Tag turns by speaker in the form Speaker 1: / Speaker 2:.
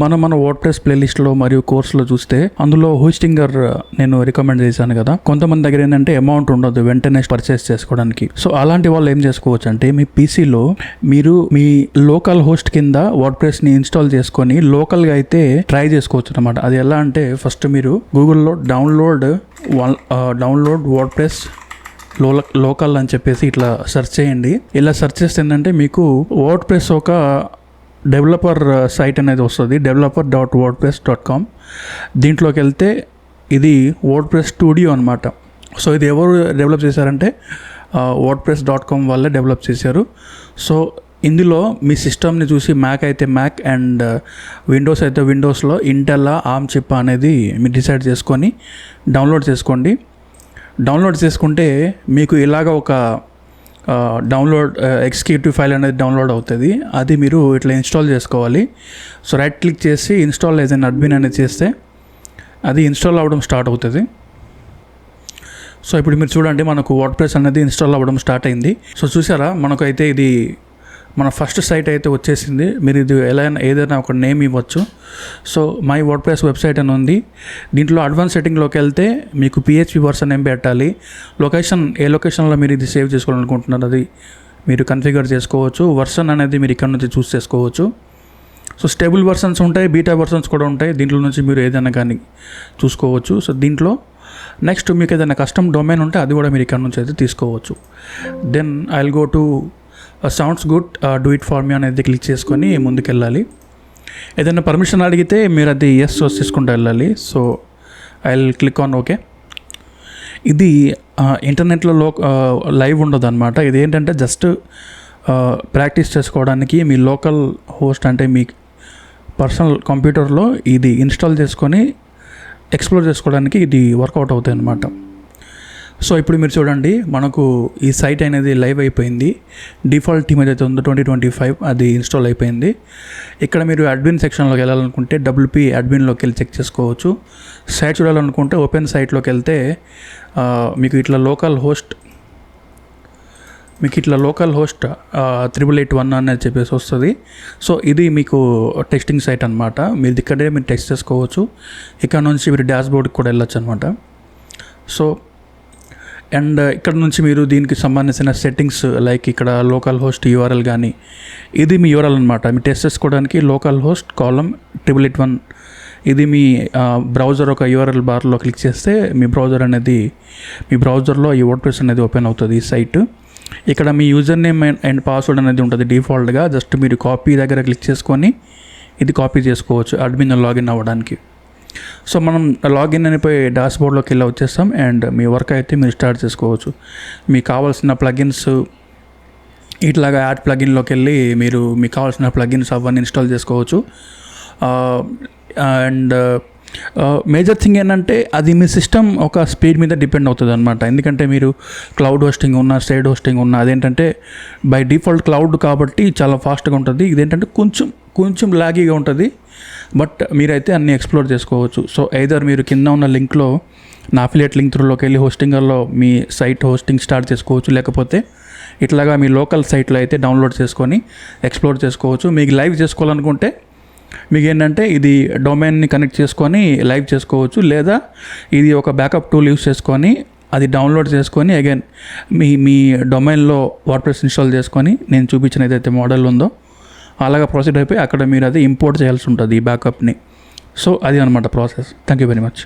Speaker 1: మన వర్డ్ప్రెస్ ప్లేలిస్ట్లో మరియు కోర్సులో చూస్తే అందులో హోస్టింగర్ నేను రికమెండ్ చేశాను కదా. కొంతమంది దగ్గర ఏంటంటే అమౌంట్ ఉండదు వెంటనే పర్చేస్ చేసుకోవడానికి. సో అలాంటి వాళ్ళు ఏం చేసుకోవచ్చు అంటే మీ పీసీలో మీరు మీ లోకల్ హోస్ట్ కింద వర్డ్ప్రెస్ని ఇన్స్టాల్ చేసుకొని లోకల్గా అయితే ట్రై చేసుకోవచ్చు అనమాట. అది ఎలా అంటే ఫస్ట్ మీరు గూగుల్లో డౌన్లోడ్ వర్డ్ప్రెస్ లోకల్ అని చెప్పేసి ఇట్లా సెర్చ్ చేయండి. ఇలా సెర్చ్ చేస్తే ఏంటంటే మీకు వర్డ్ప్రెస్ ఒక డెవలపర్ సైట్ అనేది వస్తుంది, developer.wordpress.com. దీంట్లోకి వెళ్తే ఇది వర్డ్ప్రెస్ స్టూడియో అనమాట. సో ఇది ఎవరు డెవలప్ చేశారంటే wordpress.com వాళ్ళే డెవలప్ చేశారు. సో ఇందులో మీ సిస్టమ్ని చూసి మ్యాక్ అయితే మ్యాక్ అండ్ విండోస్ అయితే విండోస్లో ఇంటెల్లా ఆర్మ్ చిప్ అనేది మీరు డిసైడ్ చేసుకొని డౌన్లోడ్ చేసుకోండి. డౌన్లోడ్ చేసుకుంటే మీకు ఇలాగ ఒక డౌన్లోడ్ ఎగ్జిక్యూటివ్ ఫైల్ అనేది డౌన్లోడ్ అవుతుంది. అది మీరు ఇట్లా ఇన్స్టాల్ చేసుకోవాలి. సో రైట్ క్లిక్ చేసి ఇన్స్టాల్ యాజ్ అన్ అడ్మిన్ అనేది చేస్తే అది ఇన్స్టాల్ అవ్వడం స్టార్ట్ అవుతుంది. సో ఇప్పుడు మీరు చూడండి మనకు వర్డ్ప్రెస్ అనేది ఇన్స్టాల్ అవ్వడం స్టార్ట్ అయింది. సో చూసారా మనకైతే ఇది మన ఫస్ట్ సైట్ అయితే వచ్చేసింది. మీరు ఇది ఏదైనా ఒక నేమ్ ఇవ్వచ్చు. సో మై వర్డ్ప్రెస్ వెబ్సైట్ అని ఉంది. దీంట్లో అడ్వాన్స్ సెట్టింగ్లోకి వెళ్తే మీకు PHP వర్షన్ ఏం పెట్టాలి, ఏ లొకేషన్లో మీరు ఇది సేవ్ చేసుకోవాలనుకుంటున్నారు అది మీరు కన్ఫిగర్ చేసుకోవచ్చు. వర్షన్ అనేది మీరు ఇక్కడ నుంచి చూస్ చేసుకోవచ్చు. సో స్టేబుల్ వర్షన్స్ ఉంటాయి, బీటా వర్షన్స్ కూడా ఉంటాయి. దీంట్లో నుంచి మీరు ఏదైనా కానీ చూసుకోవచ్చు. సో దీంట్లో నెక్స్ట్ మీకు ఏదైనా కస్టమ్ డొమైన్ ఉంటే అది కూడా మీరు ఇక్కడ నుంచి అయితే తీసుకోవచ్చు. Then I will go to sounds good do it for me అనేది క్లిక్ చేసుకొని ముందుకెళ్ళాలి. ఏదైనా పర్మిషన్ అడిగితే మీరు అది ఎస్ చేసుకుంటూ వెళ్ళాలి. So I will click on okay. ఇది ఇంటర్నెట్లో లైవ్ ఉండదు అనమాట. ఇది ఏంటంటే జస్ట్ ప్రాక్టీస్ చేసుకోవడానికి మీ లోకల్ హోస్ట్ అంటే మీ పర్సనల్ కంప్యూటర్లో ఇది ఇన్స్టాల్ చేసుకొని ఎక్స్ప్లోర్ చేసుకోవడానికి ఇది వర్కౌట్ అవుతాయి అన్నమాట. సో ఇప్పుడు మీరు చూడండి మనకు ఈ సైట్ అనేది లైవ్ అయిపోయింది. డిఫాల్ట్ థీమ్ ఏదైతే ఉందో 2025 అది ఇన్స్టాల్ అయిపోయింది. ఇక్కడ మీరు అడ్మిన్ సెక్షన్లోకి వెళ్ళాలనుకుంటే WP అడ్మిన్లోకి వెళ్ళి చెక్ చేసుకోవచ్చు. సైట్ చూడాలనుకుంటే ఓపెన్ సైట్లోకి వెళ్తే మీకు ఇట్లా లోకల్ హోస్ట్ 8881 అనేది చెప్పేసి వస్తుంది. సో ఇది మీకు టెస్టింగ్ సైట్ అనమాట. మీరు ఇక్కడే మీరు టెస్ట్ చేసుకోవచ్చు. ఇక్కడ నుంచి మీరు డాష్బోర్డ్కి కూడా వెళ్ళొచ్చు అనమాట. సో అండ్ ఇక్కడ నుంచి మీరు దీనికి సంబంధించిన సెట్టింగ్స్ లైక్ ఇక్కడ లోకల్ హోస్ట్ URL కానీ ఇది మీ URL అనమాట. మీ టెస్ట్ చేసుకోవడానికి లోకల్ హోస్ట్ కాలమ్ 8881 ఇది మీ బ్రౌజర్ ఒక URL బార్లో క్లిక్ చేస్తే మీ బ్రౌజర్లో ఈ వర్డ్ప్రెస్ అనేది ఓపెన్ అవుతుంది ఈ సైట్. ఇక్కడ మీ యూజర్ నేమ్ అండ్ పాస్వర్డ్ అనేది ఉంటుంది డిఫాల్ట్గా. జస్ట్ మీరు కాపీ దగ్గర క్లిక్ చేసుకొని ఇది కాపీ చేసుకోవచ్చు అడ్మిన్ లాగిన్ అవ్వడానికి. సో మనం లాగిన్ అయిపోయి డాష్బోర్డ్లోకి వెళ్ళి వచ్చేస్తాం అండ్ మీ వర్క్ అయితే మీరు స్టార్ట్ చేసుకోవచ్చు. మీకు కావాల్సిన ప్లగిన్స్ ఇట్లాగా యాడ్ ప్లగిన్లోకి వెళ్ళి మీరు మీకు కావాల్సిన ప్లగిన్స్ అవన్నీ ఇన్స్టాల్ చేసుకోవచ్చు. అండ్ మేజర్ థింగ్ ఏంటంటే అది మీ సిస్టమ్ ఒక స్పీడ్ మీద డిపెండ్ అవుతుంది అనమాట. ఎందుకంటే మీరు క్లౌడ్ హోస్టింగ్ ఉన్న స్టేట్ హోస్టింగ్ ఉన్న అదేంటంటే బై డిఫాల్ట్ క్లౌడ్ కాబట్టి చాలా ఫాస్ట్గా ఉంటుంది. ఇదేంటంటే కొంచెం లాగీగా ఉంటుంది. బట్ మీరైతే అన్నీ ఎక్స్ప్లోర్ చేసుకోవచ్చు. సో ఐదర్ మీరు కింద ఉన్న లింక్లో నా అఫిలియేట్ లింక్ త్రూలోకి వెళ్ళి హోస్టింగర్లో మీ సైట్ హోస్టింగ్ స్టార్ట్ చేసుకోవచ్చు. లేకపోతే ఇట్లాగా మీ లోకల్ సైట్లో అయితే డౌన్లోడ్ చేసుకొని ఎక్స్ప్లోర్ చేసుకోవచ్చు. మీకు లైవ్ చేసుకోవాలనుకుంటే మీకు ఏంటంటే ఇది డొమైన్ని కనెక్ట్ చేసుకొని లైవ్ చేసుకోవచ్చు. లేదా ఇది ఒక బ్యాకప్ టూల్ యూస్ చేసుకొని అది డౌన్లోడ్ చేసుకొని అగైన్ మీ డొమైన్లో వర్డ్ప్రెస్ ఇన్స్టాల్ చేసుకొని నేను చూపించిన ఏదైతే మోడల్ ఉందో అలాగా ప్రొసీడ్ అయిపోయి అక్కడ మీరు అది ఇంపోర్ట్ చేయాల్సి ఉంటుంది ఈ బ్యాకప్ని. సో అది అనమాట process. Thank you very much.